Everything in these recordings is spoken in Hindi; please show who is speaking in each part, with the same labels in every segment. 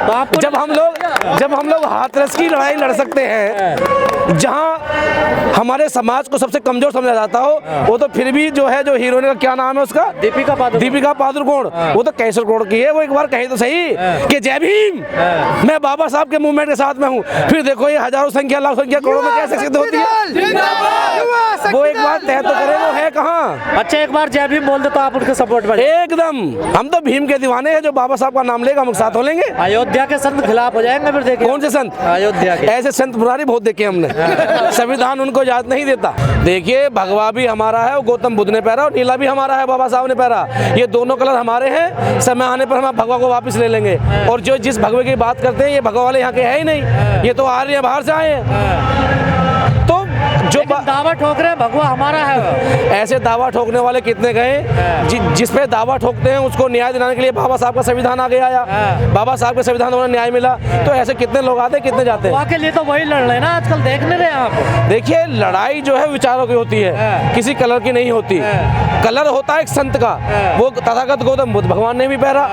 Speaker 1: तो जब हम लोग हाथरस की लड़ाई लड़ सकते हैं, जहां हमारे समाज को सबसे कमजोर समझा जाता हो, वो तो फिर भी जो है, जो हीरोइन का क्या नाम है उसका, दीपिका पादुकोण, वो तो कैसर करोड़ की है। वो एक बार कहे तो सही कि जय भीम, मैं बाबा साहब के मूवमेंट के साथ में हूँ। फिर देखो ये हजारों संख्या, लाख संख्या, करोड़ों में कैसे सिद्ध होती है। वो एक बार तय तो करे, वो है कहाँ।
Speaker 2: अच्छा, एक बार जय भीम बोल दे तो आप उनके सपोर्ट में
Speaker 1: एकदम। हम तो भीम के दीवाने हैं, जो बाबा साहब का नाम लेगा हम साथ हो लेंगे।
Speaker 2: अयोध्या के संत खिलाफ हो जाएंगे फिर, देखिए।
Speaker 1: कौन से संत?
Speaker 2: अयोध्या के।
Speaker 1: ऐसे संत मुरारी बहुत देखे हमने। संविधान उनको याद नहीं देता। देखिए, भगवा भी हमारा है, गौतम बुद्ध ने पहरा, और नीला भी हमारा है, बाबा साहब ने पहरा। ये दोनों कलर हमारे हैं। समय आने पर हम भगवा को वापस ले लेंगे। और जो जिस भगवे की बात करते हैं, ये भगवा वाले यहाँ के है ही नहीं, ये तो आर्य बाहर से आए हैं। तो जो
Speaker 2: दावा ठोक रहे हैं भगवा हमारा है,
Speaker 1: ऐसे दावा ठोकने वाले कितने गए। जिस पे दावा ठोकते हैं उसको न्याय दिलाने के लिए बाबा साहब का संविधान आगे आया, बाबा साहब के संविधान में न्याय मिला। तो ऐसे कितने लोग आते, कितने जाते हैं।
Speaker 2: के लिए तो वही लड़ रहे हैं ना आजकल, देख नहीं रहे आप।
Speaker 1: देखिए, लड़ाई जो है विचारों की होती है, किसी कलर की नहीं होती। कलर होता है एक संत का, वो तथागत गौतम बुद्ध भगवान ने भी पहरा,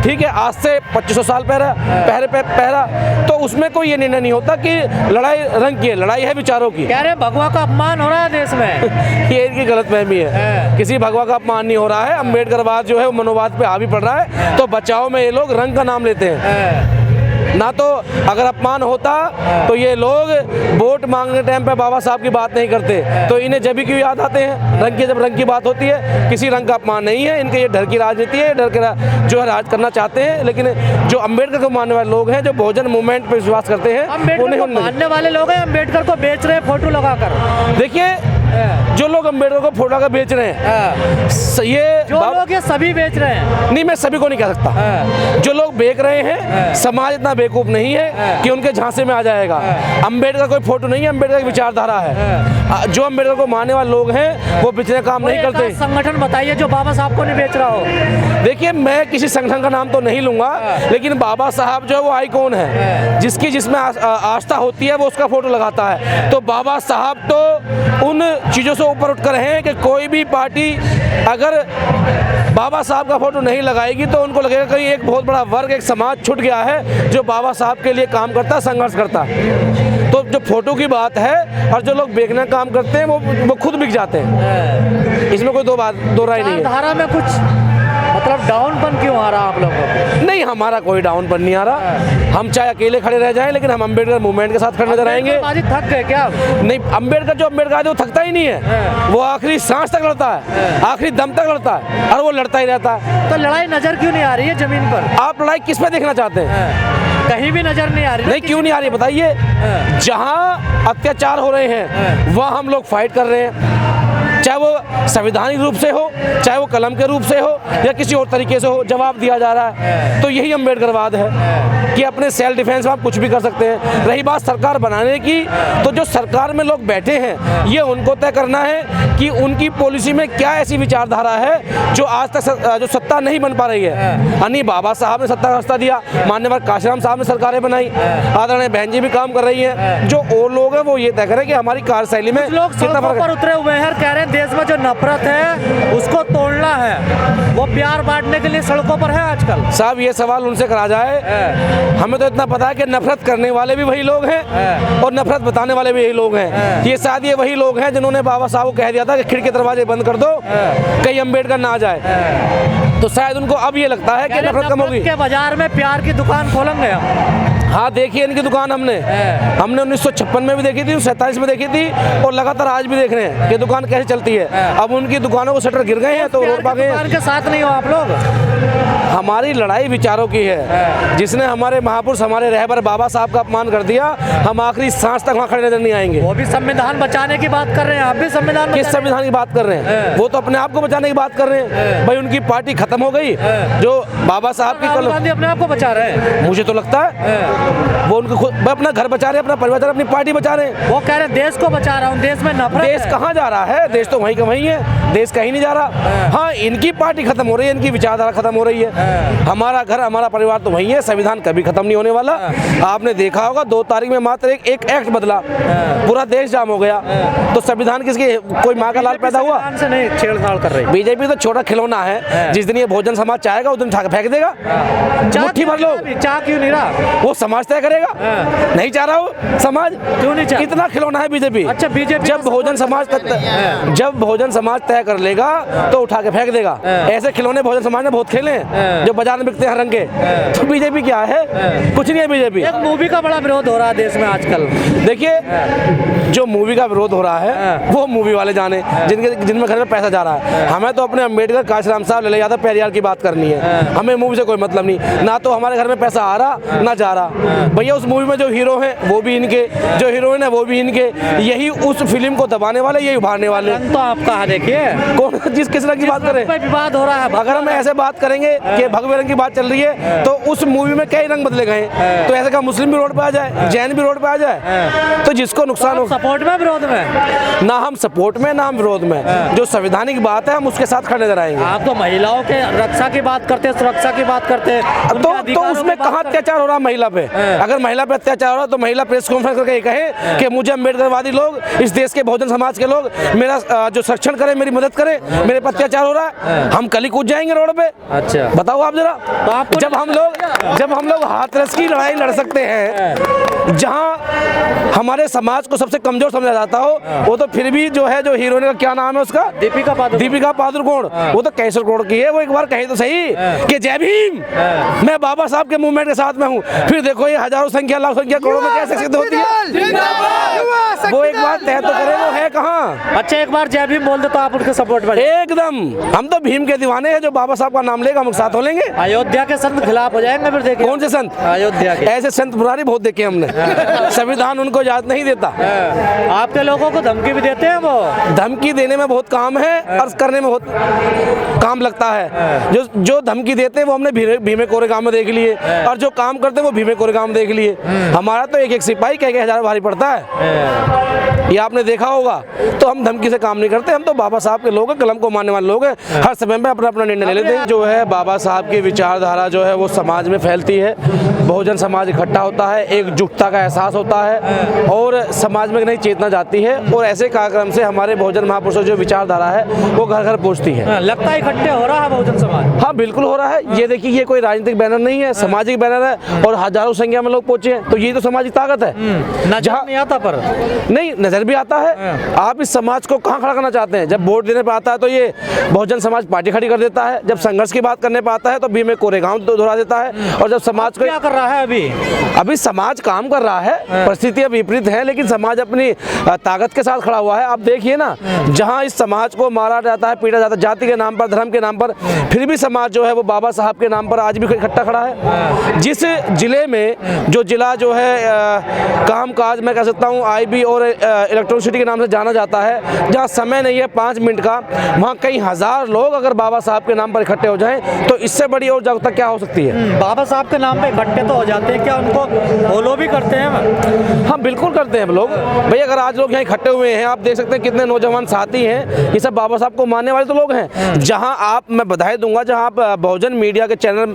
Speaker 1: ठीक है, आज से 2500 साल पहरा। तो उसमें कोई ये निर्णय नहीं होता कि लड़ाई रंग की है, लड़ाई है विचारों की।
Speaker 2: कह रहे भगवा का अपमान हो रहा है देश में।
Speaker 1: ये इनकी गलतफहमी है। किसी भगवा का अपमान नहीं हो रहा है। अम्बेडकरवाद जो है वो मनोवाद पे हावी पड़ रहा है। तो बचाव में ये लोग रंग का नाम लेते हैं ना। तो अगर अपमान होता तो ये लोग वोट मांगने टाइम पे बाबा साहब की बात नहीं करते। तो इन्हें जब भी क्यों याद आते हैं रंग की, जब रंग की बात होती है। किसी रंग का अपमान नहीं है, इनके ये डर की राजनीति है, डर के जो है राज करना चाहते हैं। लेकिन जो अम्बेडकर को मानने वाले लोग हैं, जो बहुजन मूवमेंट पे विश्वास करते हैं,
Speaker 2: अम्बेडकर को मानने वाले लोग हैं, अम्बेडकर को बेच रहे हैं फोटो लगाकर।
Speaker 1: देखिए, जो लोग अम्बेडकर को फोटो का बेच रहे हैं, ये
Speaker 2: जो लोग ये सभी बेच रहे हैं,
Speaker 1: नहीं, मैं सभी को नहीं कह सकता। जो लोग बेच रहे हैं, समाज इतना बेवकूफ नहीं है कि उनके झांसे में आ जाएगा। अम्बेडकर कोई फोटो नहीं है, अम्बेडकर की विचारधारा है। जो अम्बेडकर को मानने वाले लोग हैं, वो पिछले काम नहीं करते।
Speaker 2: संगठन बताइए जो बाबा साहब को नहीं बेच रहा हो।
Speaker 1: देखिए, मैं किसी संगठन का नाम तो नहीं लूंगा, लेकिन बाबा साहब जो है वो आइकॉन है। जिसमें आस्था होती है वो उसका फोटो लगाता है। तो बाबा साहब तो उन चीज़ों से ऊपर उठकर हैं कि कोई भी पार्टी अगर बाबा साहब का फोटो नहीं लगाएगी तो उनको लगेगा कहीं एक बहुत बड़ा वर्ग, एक समाज छूट गया है जो बाबा साहब के लिए काम करता है, संघर्ष करता है। तो जो फोटो की बात है, और जो लोग बेचने का काम करते हैं वो खुद बिक जाते हैं। इसमें कोई दो राय नहीं है।
Speaker 2: धारा में कुछ मतलब डाउनपन क्यों आ रहा आप लोगों को?
Speaker 1: नहीं, हमारा कोई डाउनपन नहीं आ रहा। हम चाहे अकेले खड़े रह जाएं, लेकिन हम अम्बेडकर मूवमेंट के साथ खड़े नजर आएंगे।
Speaker 2: थक गए क्या?
Speaker 1: नहीं, अम्बेडकर जो अम्बेडकर है वो थकता ही नहीं है। वो आखिरी सांस तक लड़ता है, आखिरी दम तक लड़ता है, और वो लड़ता ही रहता है।
Speaker 2: तो लड़ाई नजर क्यों नहीं आ रही है जमीन पर?
Speaker 1: आप लड़ाई किस पे देखना चाहते हैं?
Speaker 2: कहीं भी नजर नहीं आ रही।
Speaker 1: नहीं, क्यों नहीं आ रही बताइए। जहां अत्याचार हो रहे हैं वहां हम लोग फाइट कर रहे हैं, चाहे वो संवैधानिक रूप से हो, चाहे वो कलम के रूप से हो, या किसी और तरीके से हो, जवाब दिया जा रहा है। तो यही अम्बेडकरवाद है कि अपने सेल्फ डिफेंस में आप कुछ भी कर सकते हैं। रही बात सरकार बनाने की, तो जो सरकार में लोग बैठे हैं, ये उनको तय करना है कि उनकी पॉलिसी में क्या ऐसी विचारधारा है जो आज तक जो सत्ता नहीं बन पा रही है। अन्य बाबा साहब ने सत्ता रास्ता दिया, माननीय काशीराम साहब ने सरकारें बनाई, आदरणीय बहन जी भी काम कर रही हैं। जो और लोग हैं वो ये तय करें कि हमारी कार्यशैली में
Speaker 2: कितना फर्क है। उतरे हुए हैं, कह रहे हैं देश में जो नफरत है उसको तोड़ना है, वो प्यार बांटने के लिए सड़कों पर है आजकल।
Speaker 1: साहब, ये सवाल उनसे करा जाए। हमें तो इतना पता है कि नफरत करने वाले भी वही लोग हैं और नफरत बताने वाले भी यही लोग हैं। ये शायद ये वही लोग हैं जिन्होंने बाबा साहब को कह दिया था कि खिड़की दरवाजे बंद कर दो, कहीं अम्बेडकर ना आ जाए। तो शायद उनको अब ये लगता है कि नफरत कम होगी।
Speaker 2: के बाजार में प्यार की दुकान खोलेंगे हम।
Speaker 1: हाँ, देखिए इनकी दुकान हमने 1956 में भी देखी थी, 47 में देखी थी, और लगातार आज भी देख रहे हैं कि दुकान कैसे चलती है। अब उनकी दुकानों को शटर गिर गए हैं तो रोड पा गए हैं।
Speaker 2: के साथ नहीं हो आप लोग।
Speaker 1: हमारी लड़ाई विचारों की है। जिसने हमारे महापुरुष, हमारे रहबर बाबा साहब का अपमान कर दिया, हम आखिरी सांस तक वहाँ खड़े नजर नहीं आएंगे।
Speaker 2: वो भी संविधान बचाने की बात कर रहे हैं, आप भी संविधान।
Speaker 1: किस संविधान की बात कर रहे हैं? वो तो अपने आप को बचाने की बात कर रहे हैं। भाई, उनकी पार्टी खत्म हो गई, जो बाबा साहब की
Speaker 2: राहुल गांधी अपने आप को बचा रहे हैं।
Speaker 1: मुझे तो लगता है वो उनको खुद अपना घर बचा रहे हैं, अपना परिवार, अपनी पार्टी बचा रहे हैं।
Speaker 2: वो कह रहे हैं देश को बचा रहा हूँ, देश में नफरत।
Speaker 1: देश कहाँ जा रहा है? देश तो वहीं का वहीं है, देश कहीं नहीं जा रहा। हाँ, इनकी पार्टी खत्म हो रही है, इनकी विचारधारा खत्म हो रही है। हमारा घर हमारा परिवार तो वहीं है, संविधान कभी खत्म नहीं होने वाला। आपने देखा होगा 2 तारीख में मात्र एक एक्ट बदला, पूरा देश जाम हो गया। तो संविधान किसके, कोई माँ का लाल पैदा हुआ?
Speaker 2: संविधान से नहीं छेड़छाड़ कर रही।
Speaker 1: बीजेपी तो छोटा खिलौना है, जिस दिन ये बहुजन समाज चाहेगा उस दिन उठा के फेंक देगा। मुट्ठी भर लोग,
Speaker 2: चाह क्यों नहीं रहा?
Speaker 1: वो समाज तय करेगा। नहीं चाह रहा हो समाज,
Speaker 2: क्यों नहीं चाह?
Speaker 1: इतना खिलौना है बीजेपी।
Speaker 2: अच्छा, बीजेपी
Speaker 1: जब बहुजन समाज तय कर लेगा तो उठा के फेंक देगा। ऐसे खिलौने बहुजन समाज ने बहुत खेले हैं, जो बाजार में बिकते हैं हर रंग के। तो बीजेपी क्या है? कुछ नहीं है बीजेपी।
Speaker 2: एक मूवी का बड़ा विरोध हो रहा है देश में आजकल।
Speaker 1: देखिए, जो मूवी का विरोध हो रहा है वो मूवी वाले जाने, जिनमें घर में पैसा जा रहा है। हमें तो अपने अम्बेडकर, काशीराम साहब, लल्ला यादव, पेरियार की बात करनी है। हमें मूवी से कोई मतलब नहीं, ना तो हमारे घर में पैसा आ रहा ना जा रहा। भैया उस मूवी में जो हीरो हैं वो भी इनके, जो हीरोइन है वो भी इनके। यही उस फिल्म को दबाने वाले, यही उभारने वाले।
Speaker 2: तो आपका है, देखिए
Speaker 1: कौन किस रंग की बात करें?
Speaker 2: विवाद हो रहा है।
Speaker 1: अगर हम ऐसे बात करेंगे कि भगवे रंग की बात चल रही है, तो उस मूवी में कई रंग बदले गए। तो ऐसे का मुस्लिम भी रोड पे आ जाए, जैन भी रोड पे आ जाए, तो जिसको नुकसान हो।
Speaker 2: सपोर्ट में विरोध में?
Speaker 1: ना हम सपोर्ट में ना हम विरोध में। जो संवैधानिक बात है हम उसके साथ खड़े नजर आएंगे।
Speaker 2: आप तो महिलाओं के रक्षा की बात करते हैं, सुरक्षा की बात करते हैं,
Speaker 1: तो उसमें कहाँ अत्याचार हो रहा है महिला पे? अगर महिला पे अत्याचार हो रहा है तो महिला प्रेस कॉन्फ्रेंस करके ये कहे कि मुझे अम्बेडकरवादी लोग, इस देश के बहुजन समाज के लोग मेरा जो संरक्षण करें, मेरी मदद करें, मेरे पर अत्याचार हो रहा है, हम कल ही कूद जाएंगे रोड पे।
Speaker 2: अच्छा,
Speaker 1: बताओ आप जरा।
Speaker 2: तो
Speaker 1: जब हम लोग हाथरस की लड़ाई लड़ सकते हैं, जहां हमारे समाज को सबसे कमजोर समझा जाता हो, वो तो फिर भी जो है, जो हीरोइन का क्या नाम है उसका, दीपिका पादुकोण, वो तो कैसर करोड़ की है। वो एक बार कहे तो सही कि जय भीम, मैं बाबा साहब के मूवमेंट के साथ में हूँ। फिर देखो ये हजारों संख्या, लाख संख्या, करोड़ों में कैसे सिद्ध होती है। वो एक बार तय तो करे, वो है कहाँ?
Speaker 2: अच्छा, एक बार जय भीम बोल दे तो आप उनके सपोर्ट में?
Speaker 1: एकदम, हम तो भीम के दीवाने हैं। जो बाबा साहब का नाम लेगा हम साथ हो लेंगे।
Speaker 2: अयोध्या के संत खिलाफ हो जाएंगे फिर, देखिए।
Speaker 1: कौन से संत?
Speaker 2: अयोध्या के।
Speaker 1: ऐसे संत पुरानी बहुत देखे हमने। संविधान उनको याद नहीं देता।
Speaker 2: आपके लोगों को धमकी भी देते हैं वो?
Speaker 1: धमकी देने में बहुत काम है और करने में बहुत काम लगता है। जो धमकी देते हैं वो हमने भीमे कोरेगांव में देख लिए, और जो काम करते हैं वो भीमे कोरेगांव में देख लिए। हमारा तो एक सिपाही कह के हजार भारी पड़ता है, ये आपने देखा होगा। तो हम धमकी से काम नहीं करते, हम तो बाबा साहब के लोग हैं, कलम को मानने वाले लोग हैं। हर समय में अपना अपना निर्णय ले लेते हैं। जो है बाबा साहब की विचारधारा जो है वो समाज में फैलती है, बहुजन समाज इकट्ठा होता है, एकजुटता का एहसास होता है और समाज में नई चेतना जाती है। और ऐसे कार्यक्रम से हमारे बहुजन महापुरुषों जो विचारधारा है वो घर घर पहुँचती है।
Speaker 2: लगता है इकट्ठे हो रहा है बहुजन समाज?
Speaker 1: हाँ, बिल्कुल हो रहा है। ये देखिए, ये कोई राजनीतिक बैनर नहीं है, सामाजिक बैनर है, और हजारों संख्या में लोग पहुंचे हैं। तो ये तो सामाजिक ताकत है।
Speaker 2: नजर नहीं आता, पर
Speaker 1: नहीं, नजर भी आता है। आप इस समाज को कहाँ खड़ा करना चाहते हैं? जब वोट देने पर आता है तो ये बहुजन समाज पार्टी खड़ी कर देता है, जब संघर्ष की बात करने पर आता है तो भीमे कोरेगांव दोहरा देता है, और जब समाज को
Speaker 2: क्या कर रहा है
Speaker 1: अभी समाज काम कर रहा है, परिस्थितियां विपरीत हैं, लेकिन समाज अपनी ताकत के साथ खड़ा हुआ है। आप देखिए ना, जहां इस समाज को मारा जाता है, पीटा जाता है, जाति के नाम पर, धर्म के नाम पर, फिर भी समाज जो है वो बाबा साहब के नाम पर आज भी इकट्ठा खड़ा है। जिस जिले में, जो जिला जो है काम काज मैं कह सकता हूँ IB और इलेक्ट्रॉनिसिटी के नाम से जाना जाता है, जहाँ समय नहीं है 5 मिनट का, वहाँ कई हजार लोग अगर बाबा साहब के नाम पर इकट्ठे हो जाएं, तो इससे बड़ी और जागरूकता क्या हो सकती है?
Speaker 2: बाबा साहब के नाम पे इकट्ठे तो हो जाते हैं, क्या उनको फॉलो भी करते हैं?
Speaker 1: हाँ, बिल्कुल करते हैं हम लोग। भैया अगर आज लोग यहाँ इकट्ठे हुए हैं, आप देख सकते हैं कितने नौजवान साथी हैं, ये सब बाबा साहब को मानने वाले तो लोग हैं। जहाँ आप, मैं बधाई दूंगा, जहाँ आप बहुजन मीडिया के चैनल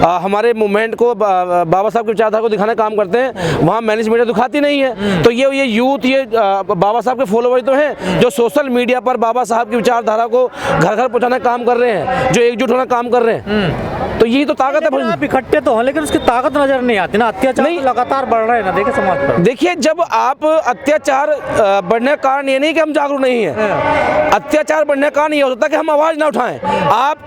Speaker 1: हमारे मूवमेंट को, बाबा साहब की विचारधारा को दिखाने का काम करते हैं, वहाँ मैनेज मीडिया दिखाती नहीं है। तो ये यूथ, ये बाबा साहब के फॉलोवर तो हैं जो सोशल मीडिया पर बाबा साहब की विचारधारा को घर घर पहुँचाने का काम कर रहे हैं, जो एकजुट होना काम कर रहे हैं। तो यही तो ताकत है।
Speaker 2: आप इकट्ठे तो हो, लेकिन उसकी ताकत नजर नहीं आती ना। अत्याचार तो लगातार बढ़ रहे हैं ना, देखिए समाज पर।
Speaker 1: देखिए, जब आप अत्याचार बढ़ने का कारण ये नहीं कि हम जागरूक नहीं है, अत्याचार बढ़ने का कारण ये हो सकता है कि हम आवाज ना उठाएं। आप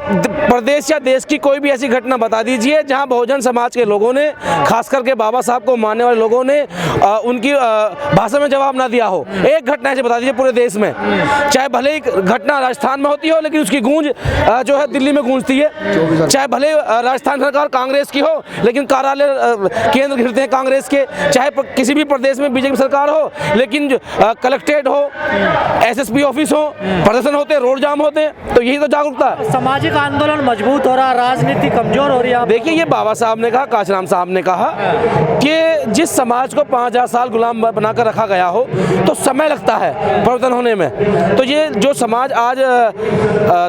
Speaker 1: प्रदेश या देश की कोई भी ऐसी घटना बता दीजिए जहां बहुजन समाज के लोगों ने, खास करके बाबा साहब को मानने वाले लोगों ने उनकी भाषा में जवाब ना दिया हो। एक घटना ऐसे बता दीजिए पूरे देश में, चाहे भले ही घटना राजस्थान में होती हो, लेकिन उसकी गूंज जो है दिल्ली में गूंजती है, चाहे भले भले राजस्थान सरकार कांग्रेस की हो, लेकिन कार्यालय केंद्र घिरते हैं कांग्रेस के, चाहे किसी भी प्रदेश में बीजेपी सरकार हो, लेकिन कलेक्ट्रेट हो, एसएसपी ऑफिस हो, प्रदर्शन होते हैं, रोड जाम होते हैं, तो यही तो जागरूकता है।
Speaker 2: सामाजिक आंदोलन मजबूत हो रहा, राजनीति कमजोर हो रही है।
Speaker 1: देखिए, ये बाबा साहब ने कहा, काशीराम साहब ने कहा कि जिस समाज को 5000 साल गुलाम बनाकर रखा गया हो तो समय लगता है परिवर्तन होने में। तो ये जो समाज आज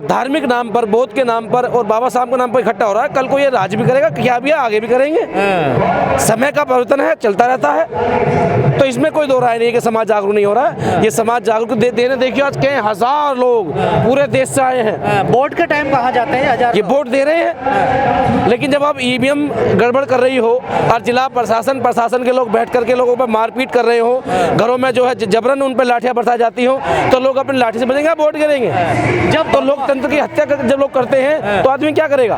Speaker 1: धार्मिक नाम पर, बौद्ध के नाम पर और बाबा साहब के नाम पर इकट्ठा हो रहा है, कल को ये राज भी करेगा, क्या भी है, आगे भी करेंगे। समय का परिवर्तन है, चलता रहता है, तो इसमें कोई दो राय नहीं है कि समाज जागरूक नहीं हो रहा है। ये समाज जागरूक देने देखिए, आज कई हजार लोग पूरे देश से आए हैं।
Speaker 2: वोट के टाइम कहाँ जाते हैं? हजार
Speaker 1: ये वोट दे रहे हैं, लेकिन जब आप ईवीएम गड़बड़ कर रही हो और जिला प्रशासन के लोग बैठ करके लोगों पर मारपीट कर रहे हो, घरों में जो है जबरन उन पर लाठियां बरसाई जाती हो, तो लोग अपनी लाठी से बचेंगे, वोट करेंगे। जब तो लोकतंत्र की हत्या जब लोग करते हैं तो आदमी क्या करेगा?